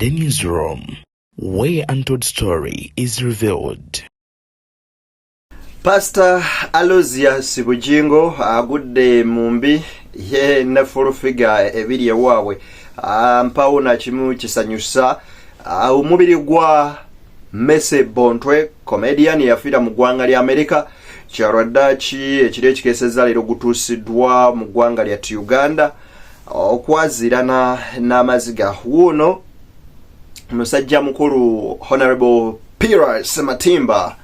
The newsroom, where untold story is revealed. Pastor Aloysius Bugingo agudde mumbi ye ne full figure ebiri ewaabwe mpawuna kimu kisanyusa omubiri gwa Mese Bontwe comedian yafiira mu ggwanga lya America kyalwaddaaki ekiri ekikeesezza leero gutuusiddwa mu ggwanga lya Uganda okwazirana n'amaziga wuno musajja mukulu Honorable Piras Matimba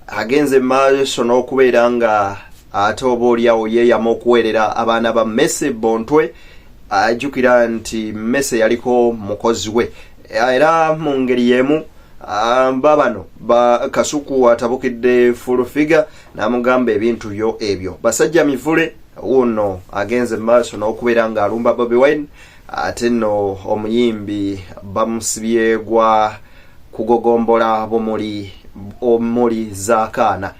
agenze maaso n'okubeera nga ate oba oliawo yeeyama okuweerera abaana ba Mese Bontwe ajjukira nti Mese yaliko mukozi we era mu ngeri y'emu babano Kasuku atabukidde full figure n'amugamba ebintu byo ebyo basajja mivule uno agenze maaso n'okubeera nga alumba Bobi Wine ate nno omuyimbi bamusibye gwa kugogombola omuli zaakaana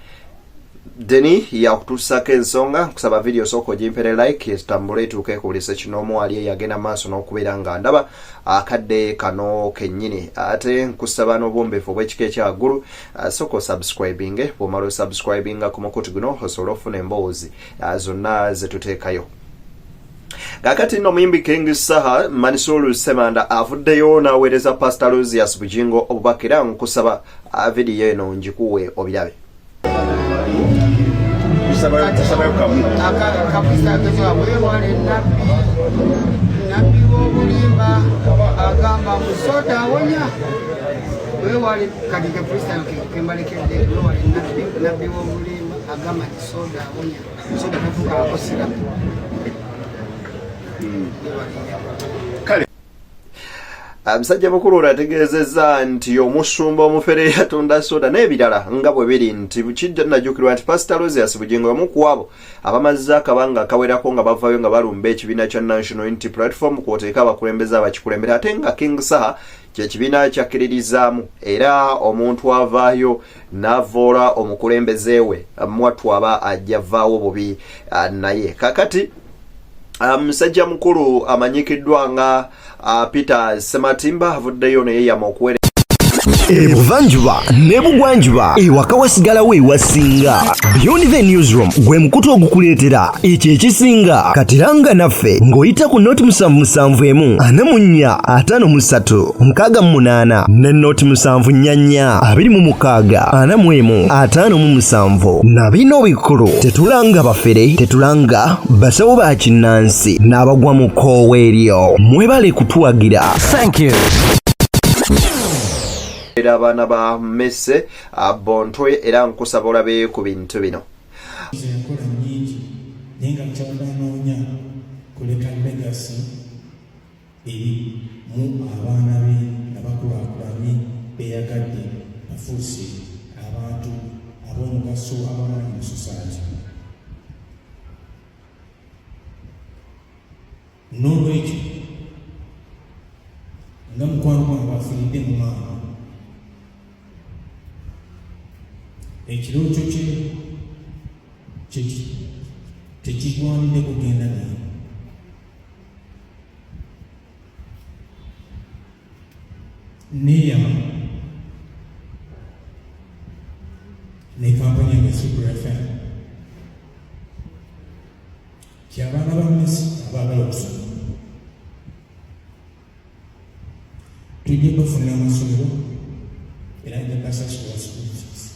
Deni yakutusako ensonga kusaba video soko jimpere like tambule tuke kulise kinomo ali yagena maaso n'okubeera nga ndaba akadde kano kennyini ate nkusaba n'obwombeefu bw'ekika ekyaggulu soko subscribing bw'omala subscribinga ku mukutu guno osobola ofuna emboozi zonna ze tuteekayo. Kakati no muyimbi King Saha Manisolu Semanda avuddeyo n'aweereza Pastor Aloysius Bugingo obubakira nkusaba video eno njikuwe obirabe. Nabbi w'obulimba agamba musoda awonya wewale kati ke freestyle kembalekedde wewale nabbi w'obulimba agamba nti soda awonya soda kafuka akosira Musajja mukulu ategeezezza nti omusumba omufere yatunda soda n'ebirala nga bwe biri nti kijja najjukirwa nti Pastor Aloysius Bugingo omu ku abo abamazze akabanga akawerako nga bavayo nga balumba ekibiina kya National Unity Platform kwoteeka abakulembeze abakikulembera ate nga King Saha kyekibiina kyakkiririzaamu era omuntu avaayo n'avoola omukulembeze we mwattu aba ajja vaawo bubi naye kakati musajja mukulu amanyikiddwa nga Peter Sematimba avuddeyo ne yeeyama okuweereza Ebuvanjuba nebugwanjuba ewaka wasigalawo ewasinga. Beyond the Newsroom gwe mukutu ogukuleetera ekyo ekisinga katiranga naffe ng'oyita ku noti 771 44 53 ne noti 744 26 45 na bino bikulu tetulanga bafere tetulanga basawo ba kinnansi n'abagwa mu koowe eryo mwebale kutuwagira. Thank you. abaana ba Mese Bontwe era nkusaba olabe ku bintu bino. Enkola nnyingi naye nga kyabanoonya kuleka legacy eri mu abaana be abakulaakulanye beeyagadde bafuuse abantu ab'omugaso abaana mu society. N'olwekyo nga mukwano gwange afiiridde mu maama ekirooto kye tekigwanidde kugenda naye. Neeyama ne kampani yange Super FM ky'abaana ba Mese abaagala okusoma tujja bafuna amasomero era njagala basasula school fees.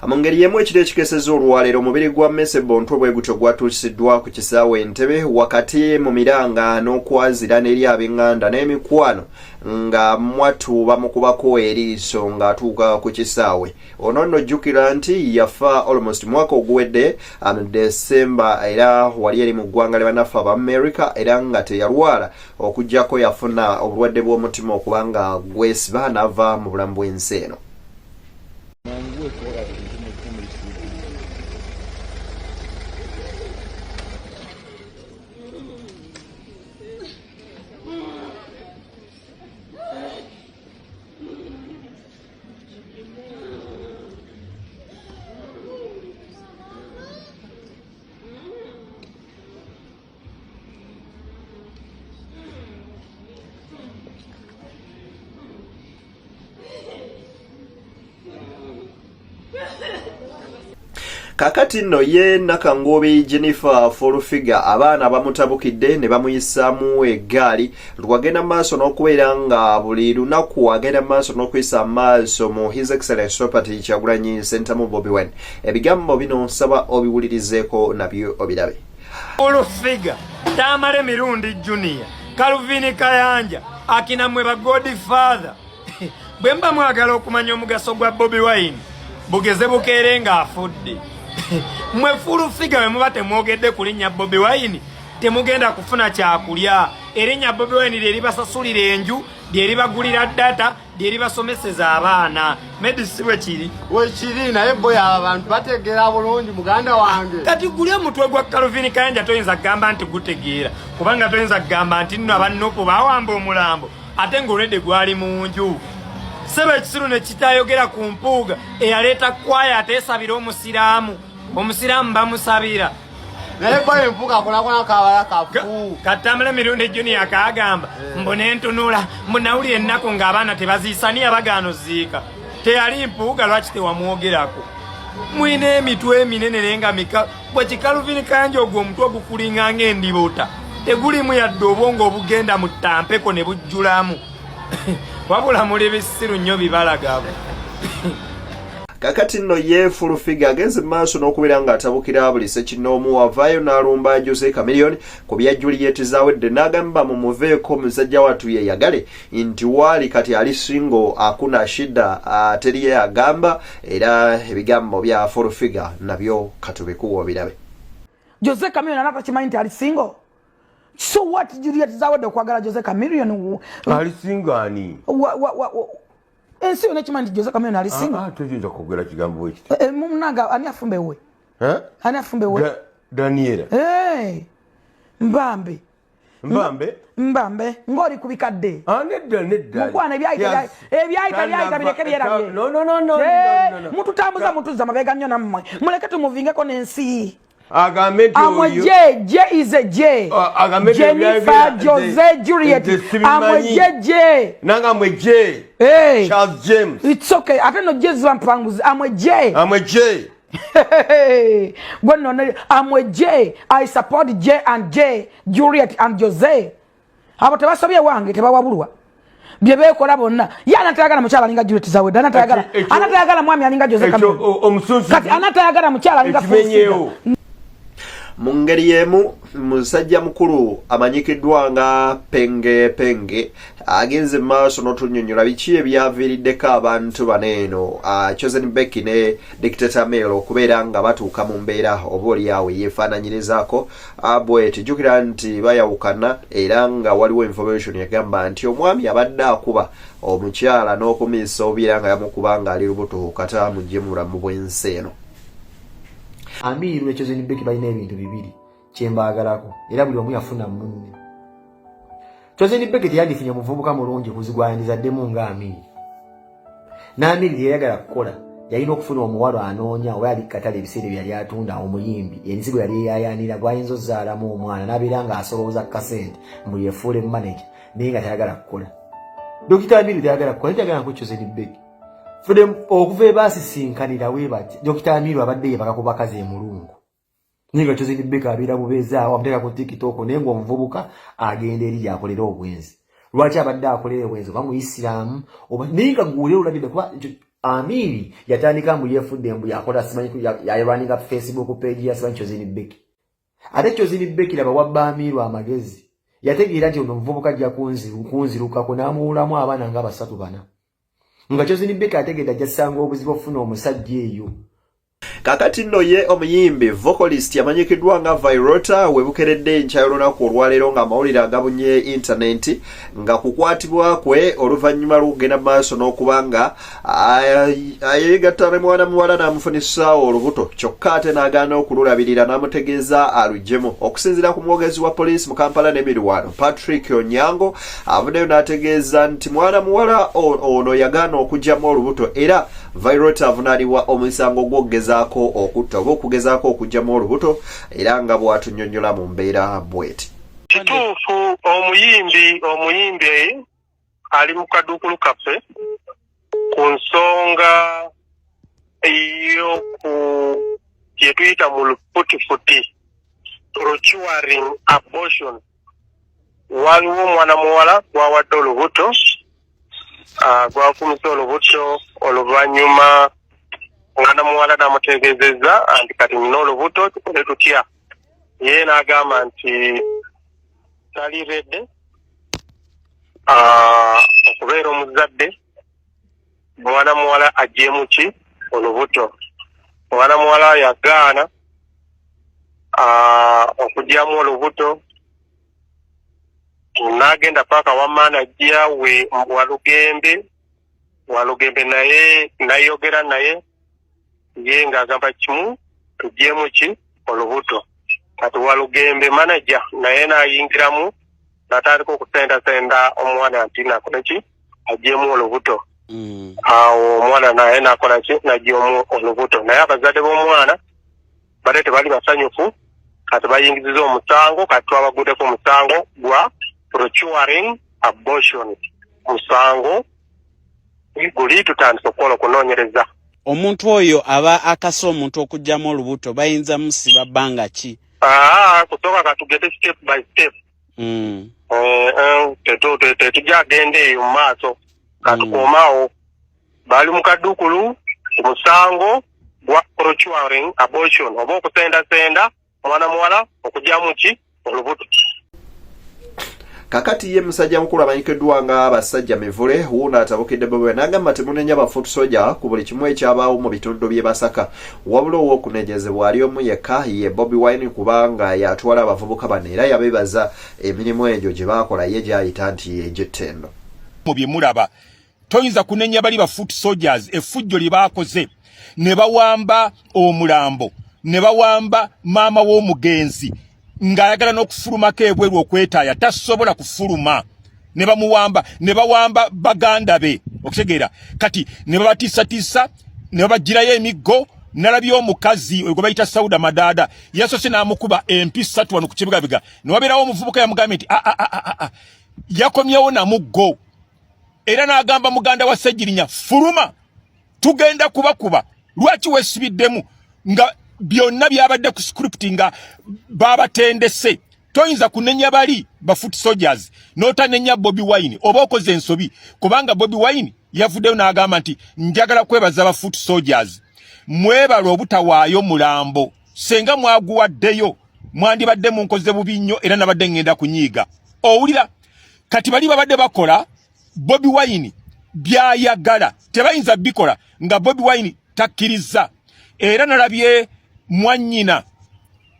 Mu ngeri y'emu ekiro ekikeesezza olwaleero omubiri gwa Mese Bontwe bwe gutyo gwatuusiddwa ku kisaawe Entebbe wakati mu miranga n'okwazira n'eri ab'eŋŋanda n'emikwano nga mwattu bamukubako eriiso ng'atuuka ku kisaawe. Ono nno jjukira nti yafa almost mwaka oguwedde December era wali eri mu ggwanga lye bannaffe aba America era nga teyalwala okuggyako yafuna obulwadde bw'omutima okuba nga gwesiba n'ava mu bulamu bw'ensi eno. kakati nno ye Nakangobi Jennifer Folufiga abaana bamutabukidde ne bamuyisaamu eggaali lwagenda maaso n'okubeera nga buli lunaku agenda maaso n'okuyisa maaso mu His Excellency Property Kyagulanyi Center mu Bobi Wine. Ebigambo bino nsaba obiwulirizeeko nabyo obirabe. Folufiga Tamale Mirundi Junior Calvin Kayanja akina Mweba Godfather bwemba mwagala okumanya omugaso gwa Bobi Wine bugeze bukeere nga afudde mwe Folufiga we muba temwogedde ku linnya Bobi Wine temugenda kufuna kyakulya erinnya Bobi Wine lyeri basasulira enju lyeri bagulira data lyeri basomeseza abaana medicine wekiri naye boya abantu bategeera bulungi muganda wange kati gulya mutwe gwa Calvin Kayanja toyinza kugamba nti gutegeera kubanga toyinza kugamba nti nno abannopo bawamba omulambo ate ng'olwedde gwali mu nju sebe ekisiru ne kitayogera ku mpuuga eyaleeta kwaya ateesabira omusiraamu bamusabira naye boya empuuga akolakona kabala kafu Katamale Mirundi Junior akagamba mbone ntunula munawulira ennaku ng'abaana tebaziisani abagaano ziika teyali mpuuga lwaki tewamwogerako mwine emitwe eminene naye nga mika bwe Calvin Kayanja ogwo omutwe ogukulinga ng'endibota tegulimu yadde obwongo obugenda mu ttampeko ne bujjulamu wabula muli bisiru nnyo bibalagabo. Kakati nno ye Folufiga agenze maaso n'okubeera ng'atabukira buli ssekinnoomu wavaayo n'alumba Jose Chameleone ku bya Juliet zaawedde n'agamba mumuveeko musajja wattu yeeyagale nti waali kati ali singo akuna shida teriye agamba era ebigambo bya Folufiga nabyo katubikuwa birabe. Jose Chameleone anatakimanyi nti ali singo? So what Juliet zaawedde okwagala Jose Chameleone ali singo ani? Ensi yona chimanyi Jose Chameleone ali singo? Toyinza kwogera kigambo ekiti. Munanga ani afumbe we? Ani afumbe we? Daniela. Mbambe. Ngori kubikadde. Nedda. Mukwana ebyayita bireke byerabye. No. Mutu tambuza mutuza mabega nnyo nammwe. Muleke tumuvingeko n'ensi. I'm a J. J is a J. Jennifer, Jose, Juliet. I'm a J. I'm a J. Hey. Charles James. It's okay. I don't know J's Lampangus. I'm a J. Hey. I'm a J. I support J and J, Juliet and Jose. Abo tebasobye wange tebawabulwa. Byebekola bonna. Ya anatayagala mukyala alinga Juliet zawe. Anatayagala mwami alinga Jose Chameleone. Kati anatayagala mukyala alinga Folufiga. Mu ngeri y'emu musajja mukulu amanyikiddwa nga Penge agenze maaso n'otunnyonnyola biki ebyaviiriddeko abantu baneeno Chosen Becky ne Dictator Male okubeera nga batuuka mu mbeera oboolyawo yeefaananyirizaako bw'eti jjukira nti bayawukana era nga waliwo information yagamba nti omwami abadde akuba omukyala n'okumiisa obiira nga yamukuba nga ali lubuto kata mujje mu bulamu bw'ensi eno. Amiru ne Chosen Becky balina ebintu bibiri kyembaagalako era buli omu yafuna munne. Chosen Becky teyandifunye muvubuka mulungi kuzigwanirizaddemu nga Amiru. N'Amiru yeyagala kukola yalina okufuna omuwala anoonya oba yali katale ebiseera byali atunda omuyimbi ensigo yali eyayaanira gwayinza ozzaalamu omwana n'abeera nga asolooza kasente mbu yefuule manager naye nga tayagala kukola. Dokita Amiru tayagala kukola tayagala nko Chosen Becky. Fudem okuva baasisinkanira webati Dr. Amiru abadde yebaka ku bakazi emulungu ninga Chosen Becky abeera bubeeza amuteeka ku TikTok nengo omuvubuka agenda eri yakolera obwenzi lwaki abadde akolera obwenzi oba mu Islam oba ninga gule olabide kuba Amiru yatandika mu yefudde mbu yakola simanyi yayirwaninga Facebook page ya simanyi Chosen Becky ate Chosen Becky laba wabba Amiru amagezi yategeera nti ono omuvubuka ajja kunzirukako n'amuwulamu abaana nga basatu bana nga Chosen Becky ategedde ajja ssanga obuzibu ofuna omusajja eyo. Kakati nno ye omuyimbi vocalist yamanyikiddwa nga Virota webukeredde enkya y'olunaku olwaleero nga amawulire agabunye internet nga kukwatibwa kwe oluvannyuma lw'okugenda maaso n'okuba nga ayeegatta ne mwana muwala n'amufunisa olubuto kyokka ate n'agaana okululabirira n'amutegeeza alugyemu. Okusinziira ku mwogezi wa poliisi mu Kampala n'emiriraano Patrick Onyango avuddeyo n'ategeeza nti mwana muwala ono yagaana okugyamu olubuto era Virota avunaanibwa omusango gw'okugezaako okutta oba okugezaako okugyamu olubuto era nga bw'atunnyonnyola mu mbeera bw'eti. Kituufu omuyimbi ali mu kaduukulu kaffe ku nsonga kyetuyita mu lufuti procuring abortion. Waliwo omwana muwala gwawadde olubuto gwakumisa olubuto oluvannyuma omwana muwala namutegeezezza anti kati nina olubuto tukole tutya. Ye n'agamba nti tali redde okubeera omuzadde omwana muwala agyemu ki olubuto. Omwana muwala yagaana okugyamu olubuto n'agenda paaka wa manajja we Walugembe naye nayogera naye ye ng'agamba kimu tugyemu ki olubuto. Kati Walugembe manajja naye n'ayingiramu n'atandika okusendasenda omwana nti nakole ki agyemu olubuto. Awo omwana naye nakola ki nagyemu olubuto. Naye abazadde b'omwana bate tebali basanyufu kati bayingiziza omusango kati twabaguddeko omusango gwa procuring abortion. Musango guli tutandise okukola okunoonyereza. Omuntu oyo aba akasa omuntu okugyamu olubuto bayinza musiba bbanga ki? Kusooka katugende step by step. Tetujja agenda eyo mu maaso katukoomaawo. Bali mu kaddukulu ku musango gwa procuring abortion oba okusendasenda mwana muwala okugyamu ki olubuto. Kakati ye musajja mukulu amanyikiddwa nga abasajja mivule wuuno atabukidde Bobi Wine n'agamba temunenya bafoot soja ku buli kimu ekyabaawo mu bitundu by'e Masaka wabula ow'okunejezebwa ali omu yekka ye Bobi Wine kubanga yatwala abavubuka bano era yabeebaza emirimu egyo gye baakola ye gy'ayita nti egy'ettendo. Mu bye mulaba toyinza kunenya bali bafoot soldiers effujjo lye baakoze ne bawamba omulambo ne bawamba maama w'omugenzi ng'ayagala n'okufulumako ebweru okwetaaya tasobola kufuluma ne bawamba baganda be okutegeera kati ne babatiisatiisa ne babagirayo emiggo. Nalabye omukazi gwe bayita Sauda Madada yasose n'amukuba empisa 3 ku kibugabiga ne wabeerawo omuvubuka yamugambye nti yakomyewo na muggo era n'agamba muganda wa Ssegirinya fuluma tugenda kubakuba lwaki weesibiddemu nga byonna byabadde ku script nga babatendese. Toyinza kunenya bali bafoot soldiers n'otanenya Bobi Wine oba okoze ensobi kubanga Bobi Wine yavuddeyo n'agamba nti njagala kwebaza bafoot soldiers mwebala obutawaayo mulambo senga mwaguwaddeyo mwandibadde munkoze bubi nnyo era nabadde ngenda kunyiiga. Owulira kati bali babadde bakola Bobi Wine byayagala tebayinza bikola nga Bobi Wine takkiriza. Era nalabye mwannyina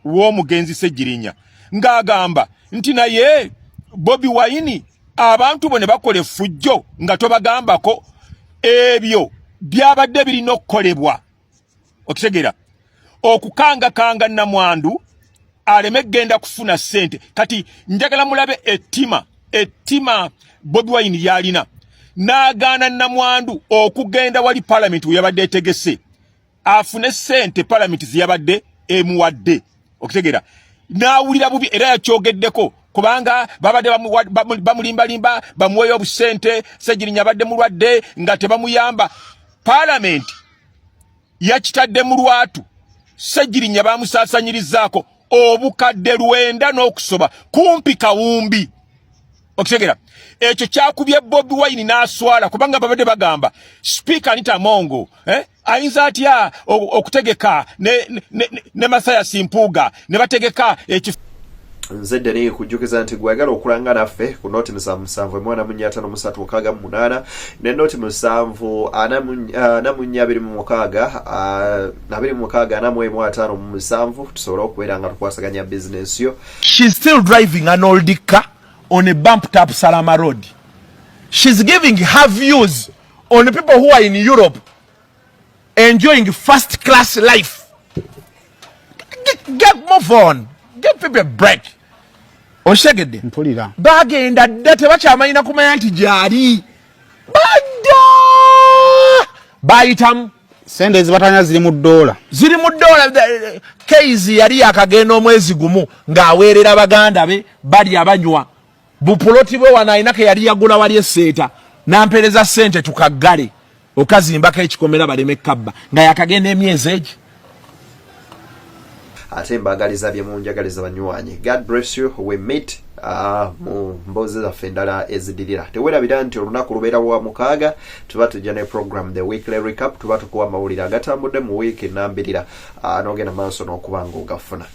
w'omugenzi Ssegirinya ng'agamba nti naye Bobi Wine abantu bo ne bakola effujjo nga tobagambako ebyo byabadde birina okukolebwa okitegeera okukangakanga namwandu aleme genda kufuna ssente. Kati njagala mulabe ettima Bobi Wine yalina n'agaana namwandu okugenda wali parliament we yabadde etegese afune ssente parliament ziyabadde emuwadde okutegeera n'awulira bubi era yakyogeddeko kubanga babadde bamulimbalimba bamuweeyo obusente Ssegirinya abadde mulwadde nga tebamuyamba. Parliament yakitadde mu lwatu Ssegirinya bamusaasanyirizaako obukadde 9 n'okusoba kumpi kawumbi okutegeera ekyo kyakubye Bobi Wine n'aswala kubanga babadde bagamba Speaker Anita Mongo ayinza atya okutegeka ne Masaya Simpuga ne bategeka nzedde ne kujjukiza nti gwagala okulanga naffe ku noti 7 ne noti 7 tusobola okubeera nga tukwasaganya business yo. She's still driving an old car on a bumped up Salama road. She's giving her views on the people who are in Europe enjoying first class life. Get move on. Give people a break. Oshegede. Mpulira. Bagenda date bakyamanyina kumanya nti gyali. Bada! Bayitam. Sente zibatanya ziri mu $. Ziri mu $. Keizi yali yakagenda omwezi gumu ng'aweerera baganda be bali abanywa. Bupuloti bwe wanainake yali yagula wali esseeta. Nampereza sente tukaggale. Okazimbako ekikomera baleme kabba. Nga yakagenda emyezi egi. ate mbagaliza bye munjagaliza banywanyi. God bless you. We meet mu mbozi zaffe endala ezidirira. Tewerabira nti olunaku lubeera wa mukaaga tuba tujja ne program the weekly recap, tuba tukuwa amawulire agatambudde mu wiiki ennambirira n'ogenda maaso n'okuba ng'ogafuna.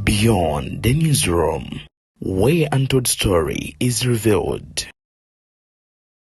Beyond the newsroom, where untold story is revealed.